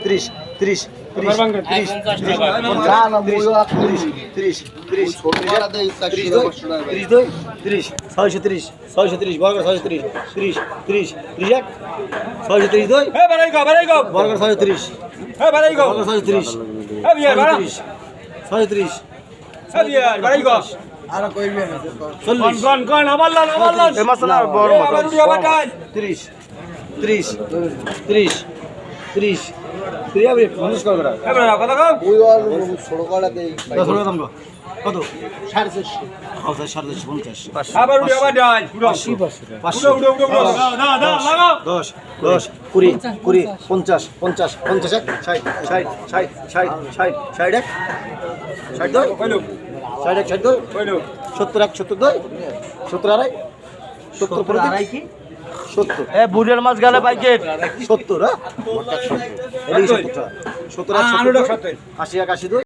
30 30 30 630 বর্গ 630 30 30 31 630 এ বাড়াই গো বর্গ 630 এ বাড়াই গো বর্গ 630 এ বিয়ার বাড়া 630 এ বিয়ার বাড়াই গো আর কইবে না 40 গন আবার লন এই মাছ না বড় মাছ আবার উড়ি আবার ডাল 30 30 30 30 30 আবে মানুষ কর করা এ বাড়া কথা কও ওই আর ছোট কলা দেই 10 টাকা দাম কত 450 আচ্ছা 750 আবার উড়ি আবার ডাল পুরো 500 উড়ো না লাগাও 10 10 20 20 50 50 50 60 60 60 60 60 60 কইলো 60 60 কইলো 70 70 70 আড়াই 70 পরে আড়াই কি 70 এ বুড়ের মাছ গেলে বাইকে 70 হ্যাঁ 70 70 আনুটা 70 80 82